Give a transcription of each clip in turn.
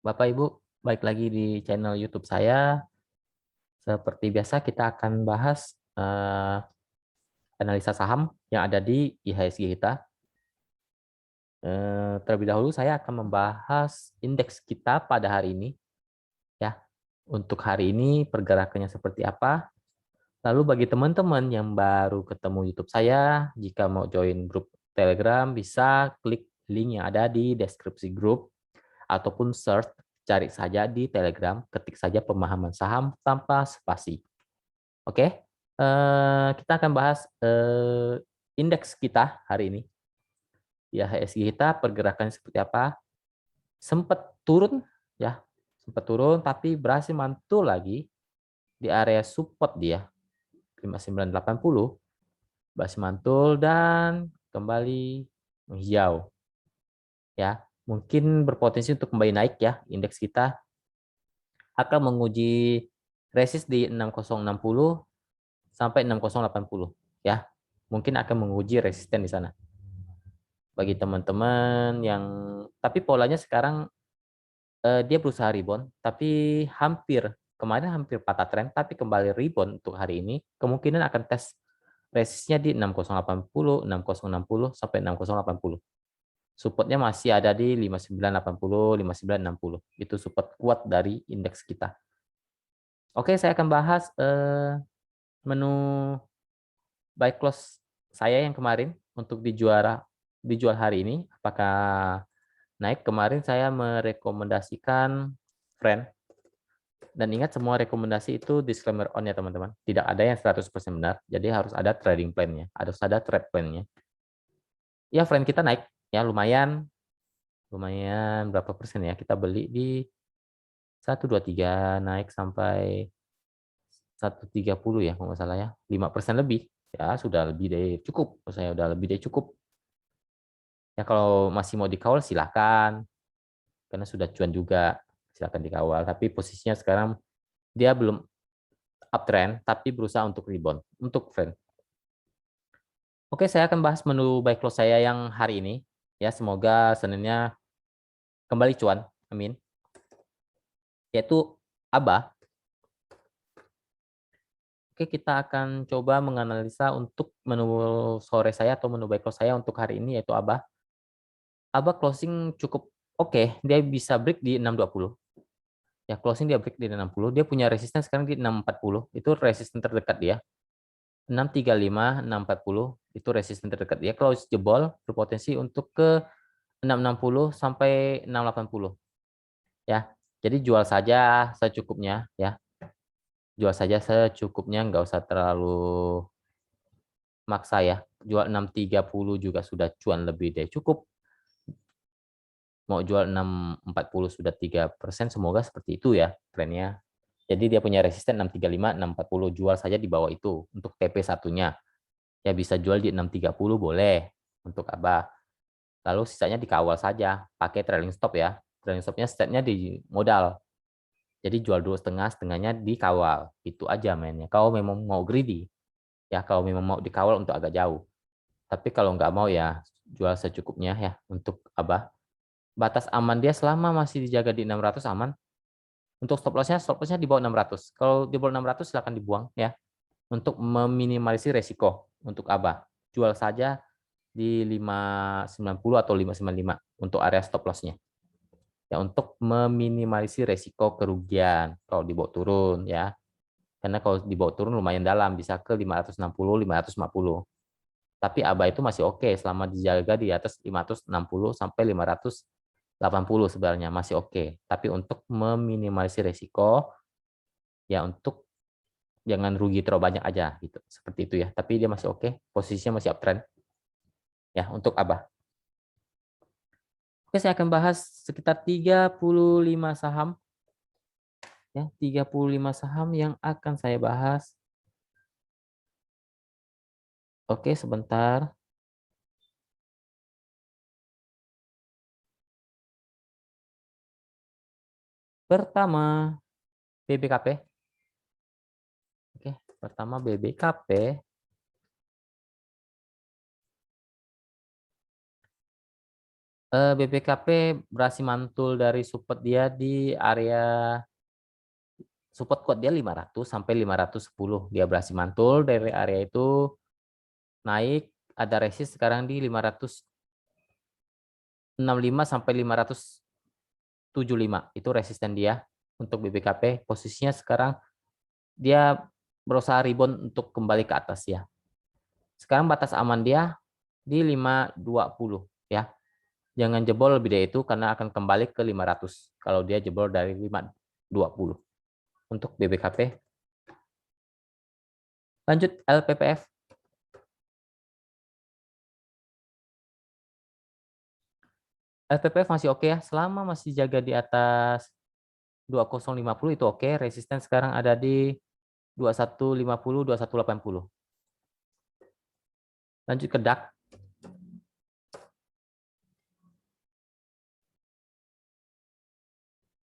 Bapak Ibu, balik lagi di channel YouTube saya. Seperti biasa kita akan bahas analisa saham yang ada di IHSG kita. Terlebih dahulu saya akan membahas indeks kita pada hari ini. Ya, untuk hari ini pergerakannya seperti apa. Lalu bagi teman-teman yang baru ketemu YouTube saya, jika mau join grup Telegram bisa klik link yang ada di deskripsi grup ataupun search, cari saja di Telegram, ketik saja pemahaman saham tanpa spasi. Oke, kita akan bahas indeks kita hari ini. Ya, HSG kita pergerakannya seperti apa? Sempat turun, ya, sempat turun, tapi berhasil mantul lagi di area support dia 5980, berhasil mantul dan kembali menghijau. Ya, mungkin berpotensi untuk kembali naik ya. Indeks kita akan menguji resist di 6060 sampai 6080 ya. Mungkin akan menguji resisten di sana. Bagi teman-teman yang tapi polanya sekarang dia berusaha rebound tapi kemarin hampir patah tren tapi kembali rebound untuk hari ini. Kemungkinan akan tes resistnya di 6080, 6060 sampai 6080. Supportnya masih ada di 5980, 5960. Itu support kuat dari indeks kita. Oke, saya akan bahas menu buy close saya yang kemarin untuk dijual hari ini. Apakah naik? Kemarin saya merekomendasikan friend. Dan ingat semua rekomendasi itu disclaimer on ya teman-teman. Tidak ada yang 100% benar. Jadi harus ada trading plan-nya. Harus ada trade plan-nya. Ya friend kita naik. Ya lumayan. Lumayan berapa persen ya. Kita beli di 123 naik sampai 130 ya kalau nggak salah ya. 5% lebih. Ya sudah lebih dari cukup. Saya udah lebih dari cukup. Ya kalau masih mau dikawal silakan. Karena sudah cuan juga. Silakan dikawal. Tapi posisinya sekarang dia belum uptrend tapi berusaha untuk rebound untuk friend. Oke, saya akan bahas menu buy close saya yang hari ini. Ya, semoga Seninnya kembali cuan. Amin. Yaitu ABA. Oke, kita akan coba menganalisa untuk menu sore saya atau menu buy close saya untuk hari ini yaitu ABA. ABA closing cukup oke, dia bisa break di 620. Ya, closing dia break di 660. Dia punya resistance sekarang di 640. Itu resistance terdekat dia. 635, 640 itu resisten terdekat dia. Kalau jebol berpotensi untuk ke 660 sampai 680 ya. Jadi jual saja secukupnya ya. Jual saja secukupnya, nggak usah terlalu maksa ya. Jual 630 juga sudah cuan lebih dari cukup. Mau jual 640 sudah 3%, semoga seperti itu ya trennya. Jadi dia punya resisten 635, 640, jual saja di bawah itu untuk TP satunya. Ya bisa jual di 630 boleh untuk ABA. Lalu sisanya dikawal saja, pakai trailing stop ya. Trailing stopnya setnya di modal. Jadi jual 2,5, setengahnya dikawal. Itu aja mainnya. Kalau memang mau greedy, ya kalau memang mau dikawal untuk agak jauh. Tapi kalau nggak mau ya jual secukupnya ya untuk ABA. Batas aman dia selama masih dijaga di 600 aman. Untuk stop lossnya di bawah 600. Kalau di bawah 600 silakan dibuang ya. Untuk meminimalisir resiko untuk ABA. Jual saja di 590 atau 595 untuk area stop loss-nya. Ya, untuk meminimalisir resiko kerugian kalau dibawa turun ya. Karena kalau dibawa turun lumayan dalam, bisa ke 560, 550. Tapi ABA itu masih oke selama dijaga di atas 560 sampai 580 sebenarnya masih oke. Tapi untuk meminimalisir resiko ya untuk jangan rugi terlalu banyak aja gitu. Seperti itu ya. Tapi dia masih oke, posisinya masih uptrend ya untuk ABA. Oke, saya akan bahas sekitar 35 saham. Ya, 35 saham yang akan saya bahas. Oke, sebentar. Pertama, BBKP. Oke, pertama BBKP. BPKP berhasil mantul dari support dia di area support kuat dia 500 sampai 510. Dia berhasil mantul dari area itu naik, ada resist sekarang di 565 sampai 575. Itu resisten dia untuk BPKP. Posisinya sekarang dia berusaha rebound untuk kembali ke atas ya. Sekarang batas aman dia di 520 ya. Jangan jebol lebih dari itu karena akan kembali ke 500 kalau dia jebol dari 520 untuk BBKP. Lanjut LPPF. LPPF masih oke ya, selama masih jaga di atas 2050 itu oke. Resisten sekarang ada di 2150, 2180. Lanjut ke DAX.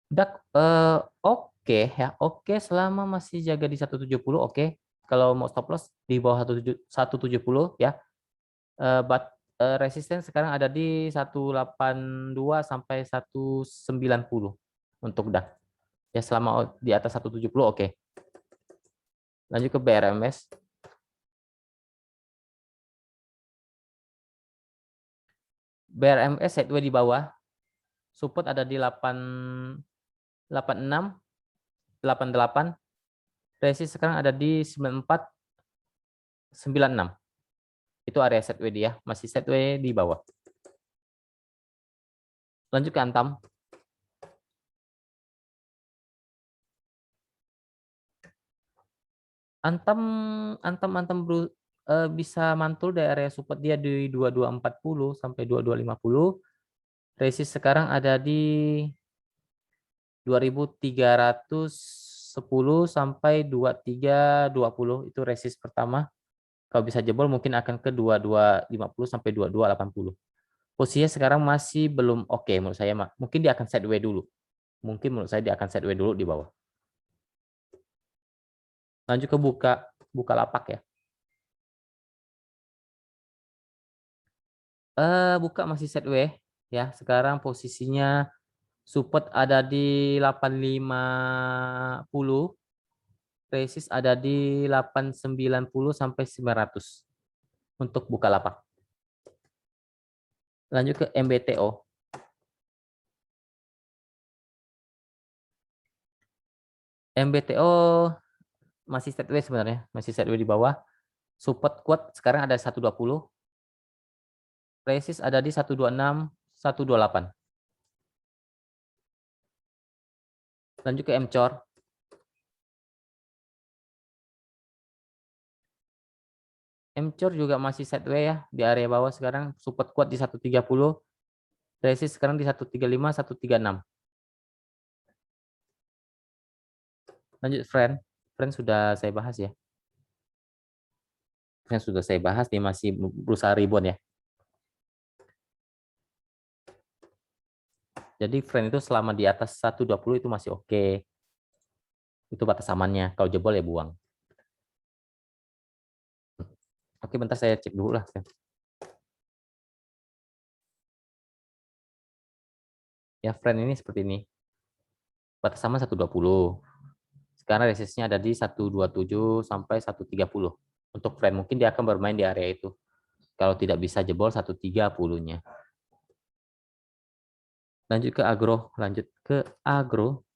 DAX oke ya, oke selama masih jaga di 170 oke. Kalau mau stop loss di bawah 170 ya. Resisten sekarang ada di 182 sampai 190 untuk DAX. Ya selama di atas 170 oke. Lanjut ke BRMS. BRMS sideways di bawah. Support ada di 86, 88. Resist sekarang ada di 94, 96. Itu area sideways dia, masih sideways di bawah. Lanjut ke Antam. Antam bisa mantul dari area support dia di 2240 sampai 2250. Resist sekarang ada di 2310 sampai 2320 itu resist pertama. Kalau bisa jebol mungkin akan ke 2250 sampai 2280. Posisinya sekarang masih belum oke menurut saya, mungkin dia akan sideways dulu. Mungkin menurut saya dia akan sideways dulu di bawah. Lanjut ke buka lapak ya. Buka masih sideways ya. Sekarang posisinya support ada di 850, resist ada di 890 sampai 900 untuk buka lapak. Lanjut ke MBTO. MBTO masih sideways sebenarnya, masih sideways di bawah. Support kuat sekarang ada 120. Resist ada di 126, 128. Lanjut ke MCOR. MCOR juga masih sideways ya di area bawah sekarang. Support kuat di 130. Resist sekarang di 135, 136. Lanjut friend. Friend sudah saya bahas ya. Friend sudah saya bahas, nih masih berusaha rebound ya. Jadi friend itu selama di atas 120 itu masih oke. Itu batas amannya. Kalau jebol ya buang. Oke, bentar saya cek dulu lah. Ya, friend ini seperti ini. Batas aman 120. Sekarang resistnya ada di 127 sampai 130. Untuk friend mungkin dia akan bermain di area itu. Kalau tidak bisa jebol 130-nya. Lanjut ke agro. Lanjut ke agro.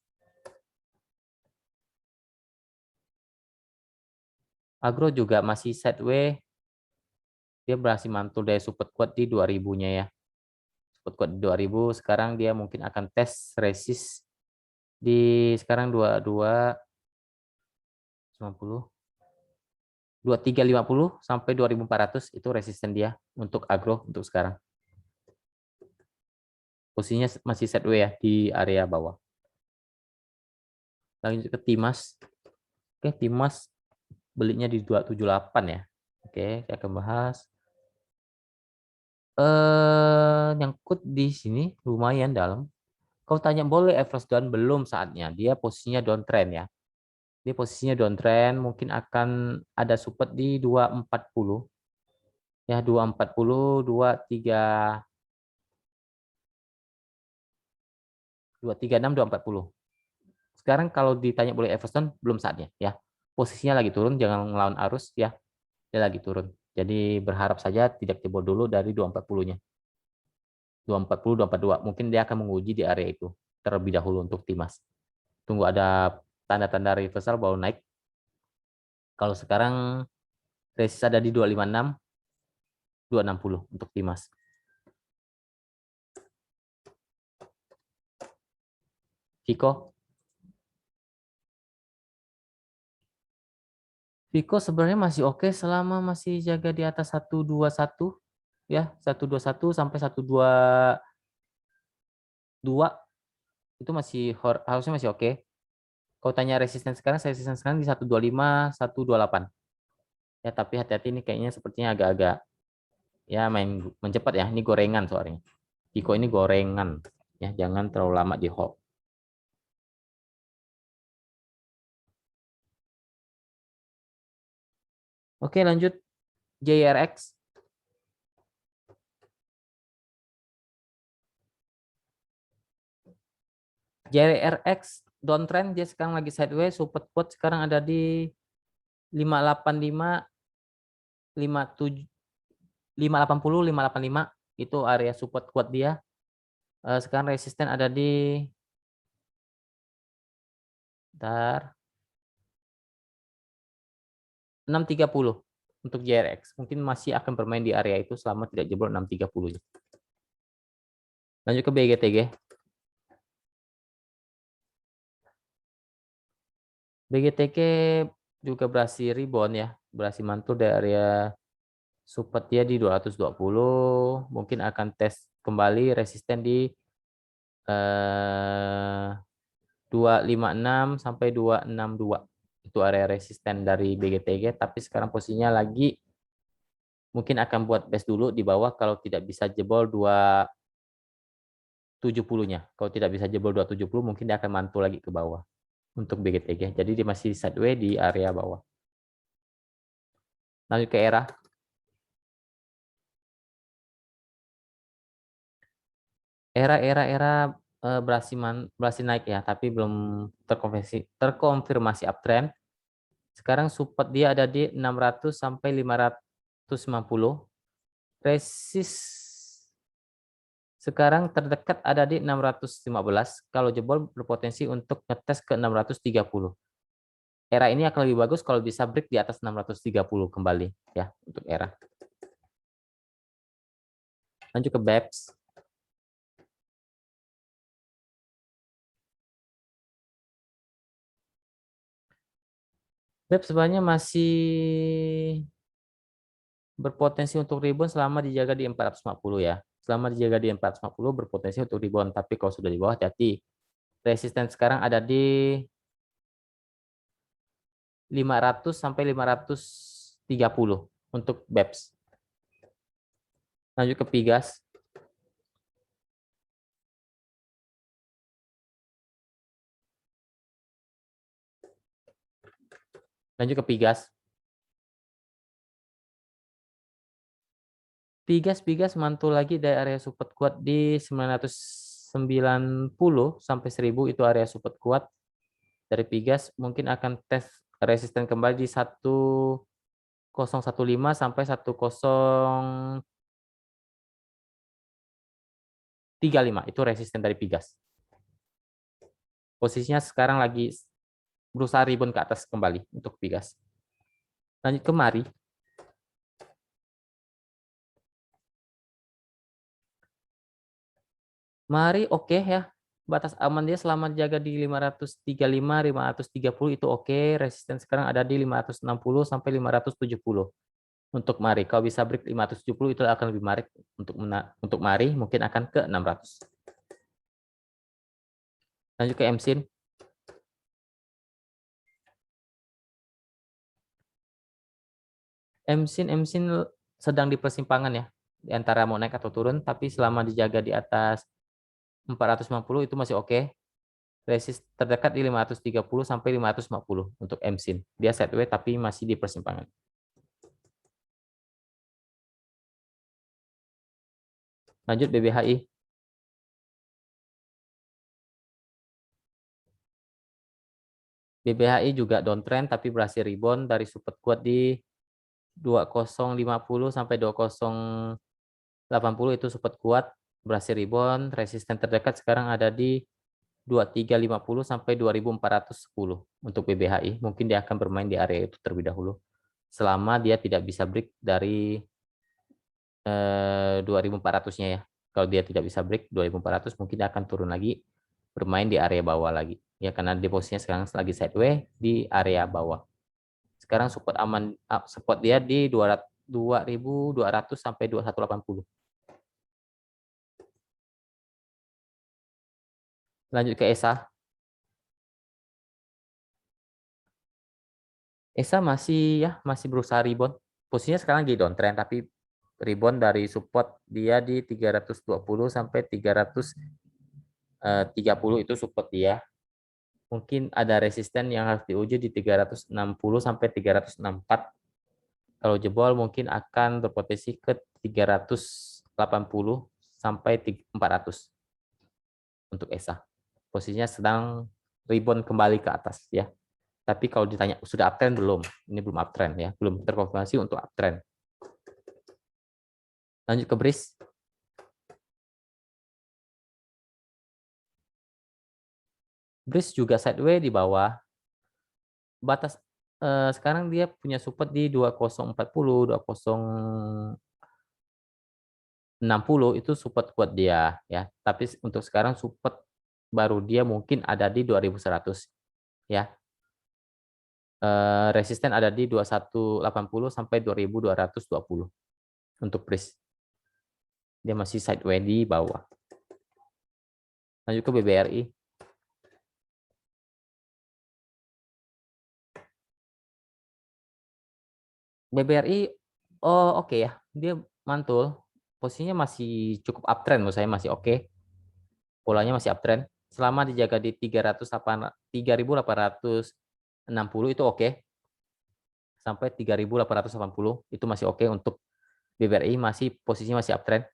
Agro juga masih sideways. Dia berhasil mantul dari support kuat di 2000-nya ya. Support kuat di 2000. Sekarang dia mungkin akan tes resist di sekarang 2250. 2350 sampai 2400 itu resisten dia untuk agro untuk sekarang. Posisinya masih sideways ya di area bawah. Lanjut ke Timas. Oke, Timas belinya di 278 ya. Oke, saya akan bahas. Nyangkut di sini lumayan dalam. Kau tanya boleh average down, belum saatnya. Dia posisinya downtrend ya. Dia posisinya downtrend, mungkin akan ada support di 240. Ya, 240, 23 236, 240. Sekarang kalau ditanya boleh Everton, belum saatnya ya. Posisinya lagi turun, jangan ngelawan arus ya. Dia lagi turun. Jadi berharap saja tidak jebol dulu dari 240-nya. 240, 242. Mungkin dia akan menguji di area itu terlebih dahulu untuk Timas. Tunggu ada tanda-tanda reversal baru naik. Kalau sekarang resist ada di 256, 260 untuk Timas. Viko. Viko sebenarnya masih oke selama masih jaga di atas 121 ya, 121 sampai 122 itu masih harusnya masih oke. Kalau tanya resisten sekarang, saya resisten sekarang di 125, 128. Ya, tapi hati-hati ini kayaknya sepertinya agak-agak ya main mencepat ya. Ini gorengan soalnya. Viko ini gorengan. Ya, jangan terlalu lama di hold. Oke, lanjut JRX. JRX downtrend dia sekarang lagi sideways, support quote sekarang ada di 585, 57, 580, 585 itu area support quote dia. Sekarang resisten ada di bentar, 630 untuk JRX. Mungkin masih akan bermain di area itu selama tidak jebol 630. Lanjut ke BGTG. BGTG juga berhasil rebound ya, berhasil mantul dari area support dia di 220, mungkin akan tes kembali resisten di 256 sampai 262. Itu area resisten dari BGTG, tapi sekarang posisinya lagi mungkin akan buat base dulu di bawah kalau tidak bisa jebol 270-nya. Kalau tidak bisa jebol 270 mungkin dia akan mantul lagi ke bawah untuk BGTG. Jadi dia masih sideways di area bawah. Lanjut ke era. Era berhasil naik ya, tapi belum terkonfirmasi uptrend. Sekarang support dia ada di 600 sampai 550. Resist sekarang terdekat ada di 615. Kalau jebol berpotensi untuk ngetes ke 630. Era ini akan lebih bagus kalau bisa break di atas 630 kembali ya untuk era. Lanjut ke BEPS. BEPS sebenarnya masih berpotensi untuk rebound selama dijaga di 450 ya. Selama dijaga di 450 berpotensi untuk rebound, tapi kalau sudah di bawah hati-hati. Resisten sekarang ada di 500 sampai 530 untuk BEPS. Lanjut ke Pigas. Lanjut ke Pigas. Pigas mantul lagi dari area support kuat di 990 sampai 1000 itu area support kuat dari Pigas, mungkin akan tes resisten kembali di 1015 sampai 1035 itu resisten dari Pigas. Posisinya sekarang lagi berusaha rebound ke atas kembali untuk Pigas. Lanjut ke Mari. Mari oke ya. Batas aman dia selama jaga di 535, 530 itu oke. Resisten sekarang ada di 560 sampai 570. Untuk Mari, kalau bisa break 570 itu akan lebih menarik untuk Mari, mungkin akan ke 600. Lanjut ke MSIN. MSIN sedang di persimpangan ya, di antara mau naik atau turun, tapi selama dijaga di atas 450 itu masih oke. Resist terdekat di 530 sampai 550 untuk MSIN. Dia sideways tapi masih di persimpangan. Lanjut BBHI. BBHI juga downtrend tapi berhasil rebound dari support kuat di 2050 sampai 2080 itu support kuat, berhasil rebound. Resisten terdekat sekarang ada di 2350 sampai 2410 untuk BBHI. Mungkin dia akan bermain di area itu terlebih dahulu. Selama dia tidak bisa break dari 2400-nya ya. Kalau dia tidak bisa break 2400 mungkin dia akan turun lagi, bermain di area bawah lagi. Ya karena di posisinya sekarang lagi sideways di area bawah. Sekarang support aman, support dia di 2200 sampai 2180. Lanjut ke ESA. ESA masih berusaha rebound. Posisinya sekarang di downtrend tapi rebound dari support dia di 320 sampai 330 itu support dia. Mungkin ada resisten yang harus diuji di 360 sampai 364. Kalau jebol mungkin akan berpotensi ke 380 sampai 400 untuk ESA. Posisinya sedang rebound kembali ke atas ya. Tapi kalau ditanya sudah uptrend belum? Ini belum uptrend ya, belum terkonfirmasi untuk uptrend. Lanjut ke BRIS. BRIS juga sideways di bawah. Batas sekarang dia punya support di 2040, 2060 itu support kuat dia ya. Tapi untuk sekarang support baru dia mungkin ada di 2100 ya. Resisten ada di 2180 sampai 2220 untuk BRIS. Dia masih sideways di bawah. Lanjut ke BBRI. BBRI oke ya. Dia mantul. Posisinya masih cukup uptrend menurut saya, masih oke. Polanya masih uptrend. Selama dijaga di 3860 itu oke. Sampai 3880 itu masih oke untuk BBRI, masih posisinya masih uptrend.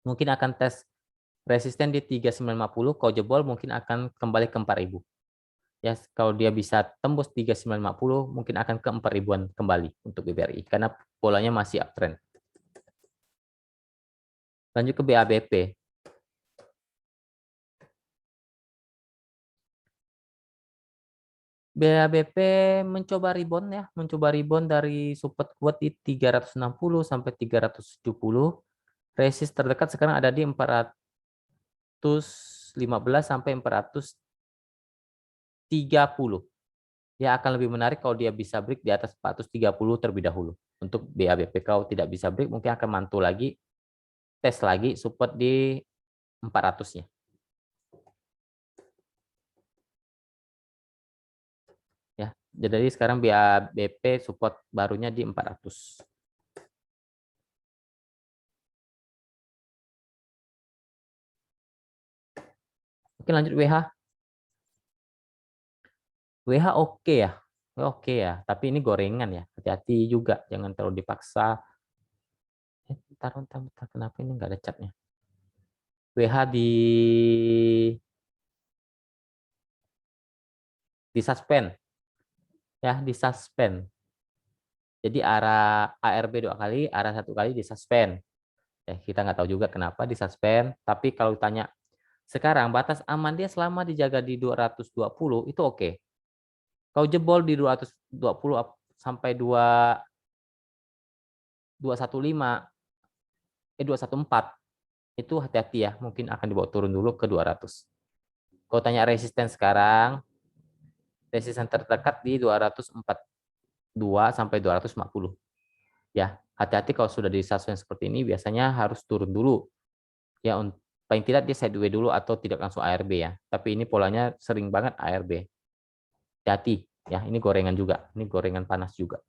Mungkin akan tes resisten di 3950, kalau jebol mungkin akan kembali ke 4000. Ya, kalau dia bisa tembus 3950 mungkin akan ke 4000-an kembali untuk BBRI karena polanya masih uptrend. Lanjut ke BABP. BABP mencoba rebound ya, mencoba rebound dari support kuat di 360 sampai 370. Resist terdekat sekarang ada di 415 sampai 430. Ya akan lebih menarik kalau dia bisa break di atas 430 terlebih dahulu. Untuk BABP kalau tidak bisa break mungkin akan mantul lagi, tes lagi support di 400-nya. Ya, jadi sekarang BABP support barunya di 400. Oke, lanjut WH. WH oke ya. Oke ya, tapi ini gorengan ya. Hati-hati juga, jangan terlalu dipaksa. Bentar, kenapa ini nggak ada catnya? WH di suspend. Ya, di suspend. Jadi arah ARB 2 kali, arah 1 kali di suspend. Ya, kita nggak tahu juga kenapa di suspend. Tapi kalau ditanya sekarang batas aman dia selama dijaga di 220 itu oke. Kalau jebol di 220 sampai 214 itu hati-hati ya, mungkin akan dibawa turun dulu ke 200. Kalau tanya resisten sekarang, resisten terdekat di 242 sampai 250. Ya, hati-hati kalau sudah di suspend seperti ini biasanya harus turun dulu. Ya, paling tidak dia sideways dulu atau tidak langsung ARB ya. Tapi ini polanya sering banget ARB. Hati-hati ya, ini gorengan juga. Ini gorengan panas juga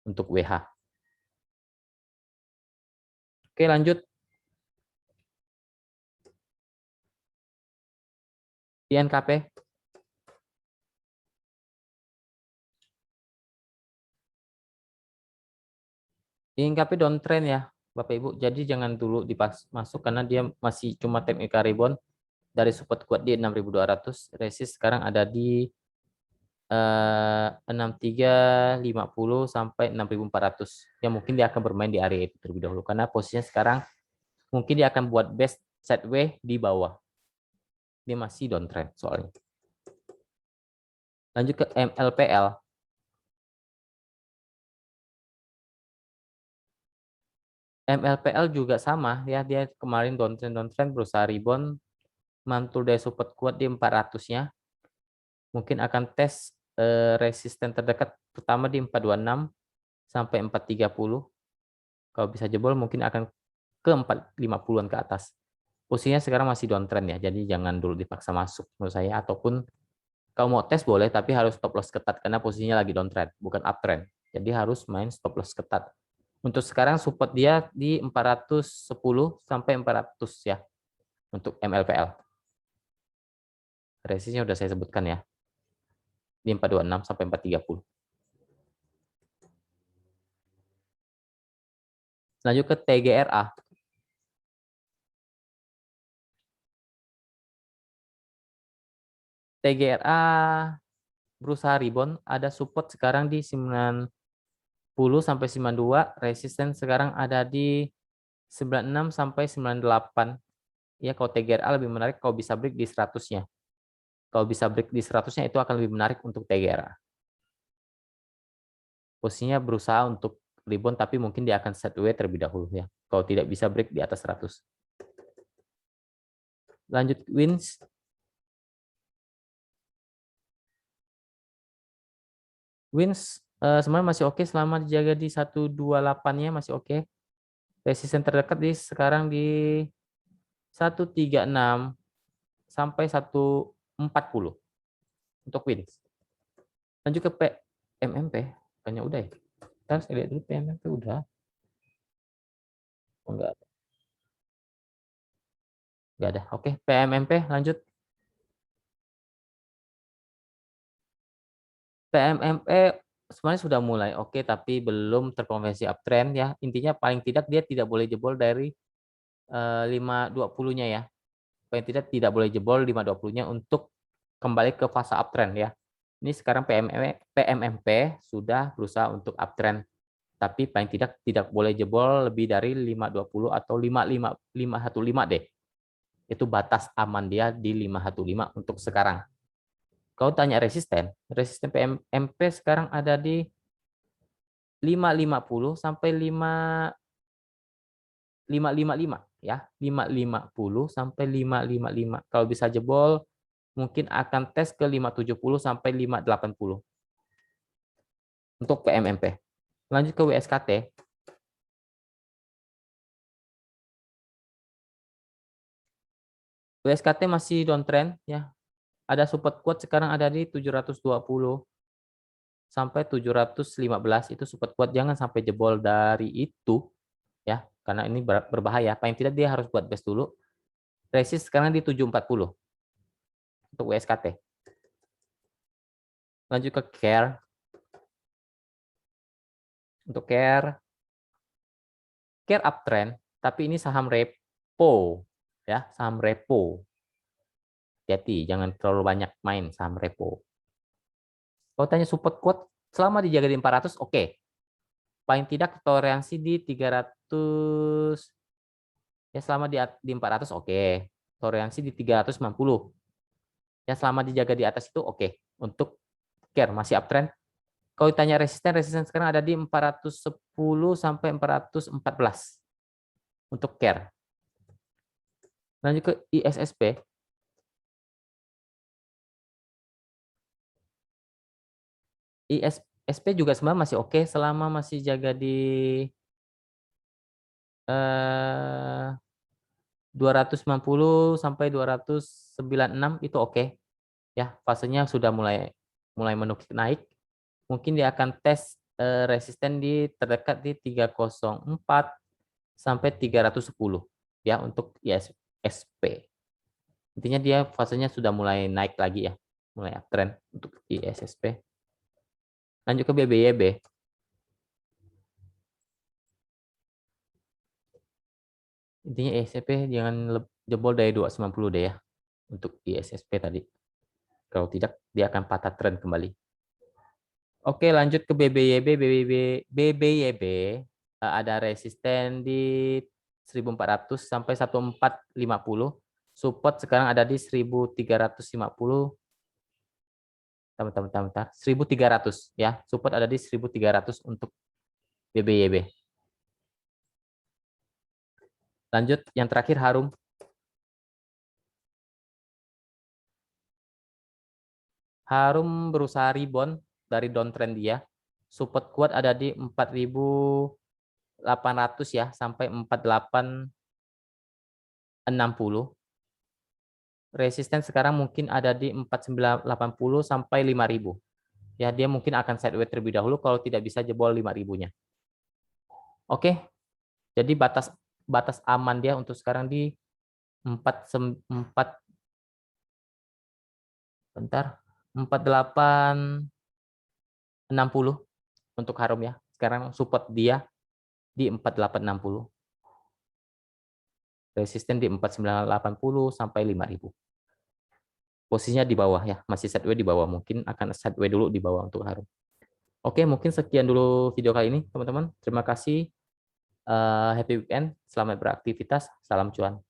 untuk WH. Oke, lanjut. INKP. INKP downtrend ya, Bapak Ibu. Jadi jangan dulu masuk karena dia masih cuma technical rebound dari support kuat di 6.200, resist sekarang ada di 6350 sampai 6400. Ya mungkin dia akan bermain di area itu terlebih dahulu karena posisinya sekarang mungkin dia akan buat best sideways di bawah. Dia masih downtrend soalnya. Lanjut ke MLPL. MLPL juga sama ya, dia kemarin downtrend berusaha rebound, mantul dari support kuat di 400-nya. Mungkin akan tes resisten terdekat pertama di 426 sampai 430. Kalau bisa jebol mungkin akan ke 450-an ke atas. Posisinya sekarang masih downtrend ya, jadi jangan dulu dipaksa masuk menurut saya, ataupun kalau mau tes boleh tapi harus stop loss ketat karena posisinya lagi downtrend, bukan uptrend. Jadi harus main stop loss ketat. Untuk sekarang support dia di 410 sampai 400 ya untuk MLPL. Resistnya udah saya sebutkan ya. Di 426 sampai 430. Lanjut ke TGRA. TGRA berusaha rebound, ada support sekarang di 90 sampai 92, resisten sekarang ada di 96 sampai 98. Ya, kalau TGRA lebih menarik kalau bisa break di 100-nya. Kalau bisa break di 100-nya itu akan lebih menarik untuk TGRA. Posisinya berusaha untuk rebound tapi mungkin dia akan sideways terlebih dahulu ya. Kalau tidak bisa break di atas 100. Lanjut wins. Wins sebenarnya masih oke selama dijaga di 128-nya masih oke. Resisten terdekat di sekarang di 136 sampai 140 untuk wins. Lanjut ke PMMP. Kayaknya udah ya. Kita saya lihat dulu PMMP udah. Oh, enggak. Enggak ada. Oke, PMMP lanjut. PMMP sebenarnya sudah mulai oke tapi belum terkonversi uptrend ya. Intinya paling tidak dia tidak boleh jebol dari 520-nya ya. Paling tidak boleh jebol 520-nya untuk kembali ke fase uptrend ya. Ini sekarang PMMP sudah berusaha untuk uptrend, tapi paling tidak boleh jebol lebih dari 520 atau 515 deh. Itu batas aman dia di 515 untuk sekarang. Kau tanya resisten PMMP sekarang ada di 550 sampai 555 ya, 550 sampai 555. Kalau bisa jebol mungkin akan tes ke 570 sampai 580 untuk PMMP. Lanjut ke WSKT. WSKT masih downtrend ya. Ada support kuat sekarang ada di 720 sampai 715, itu support kuat, jangan sampai jebol dari itu ya karena ini berbahaya. Paling tidak dia harus buat best dulu. Resist sekarang di 740 untuk WSKT. Lanjut ke care. Untuk care uptrend, tapi ini saham repo ya, saham repo. Hati-hati, jangan terlalu banyak main saham repo. Kalau tanya support kuat selama dijaga di 400 oke. Paling tidak toleransi di 300 ya, selama di 400 oke. Toleransi di 390. Ya selama dijaga di atas itu oke. Untuk care masih uptrend. Kalau ditanya resisten sekarang ada di 410 sampai 414 untuk care. Lanjut ke ISSP. ISSP juga sebenarnya masih oke selama masih jaga di 290 sampai 296 itu oke. Ya, fasenya sudah mulai menukik naik. Mungkin dia akan tes resisten di terdekat di 304 sampai 310 ya untuk ISSP. Intinya dia fasenya sudah mulai naik lagi ya, mulai uptrend untuk ISSP. Lanjut ke BBYB. Intinya ISSP jangan jebol dari 290 deh ya untuk ISSP tadi. Kalau tidak dia akan patah tren kembali. Oke, lanjut ke BBYB. BBYB ada resisten di 1400 sampai 1450. Support sekarang ada di 1350. Bentar. 1300 ya. Support ada di 1300 untuk BBYB. Lanjut yang terakhir Harum. Harum berusaha rebound dari downtrend dia. Support kuat ada di 4800 ya sampai 4860. Resisten sekarang mungkin ada di 4980 sampai 5000. Ya, dia mungkin akan sideways terlebih dahulu kalau tidak bisa jebol 5000-nya. Oke. Jadi batas batas aman dia untuk sekarang di 4 bentar. 4860 untuk Harum ya. Sekarang support dia di 4860. Resisten di 4980 sampai 5000. Posisinya di bawah ya, masih sideways di bawah. Mungkin akan sideways dulu di bawah untuk Harum. Oke, mungkin sekian dulu video kali ini, teman-teman. Terima kasih. Happy weekend. Selamat beraktivitas. Salam cuan.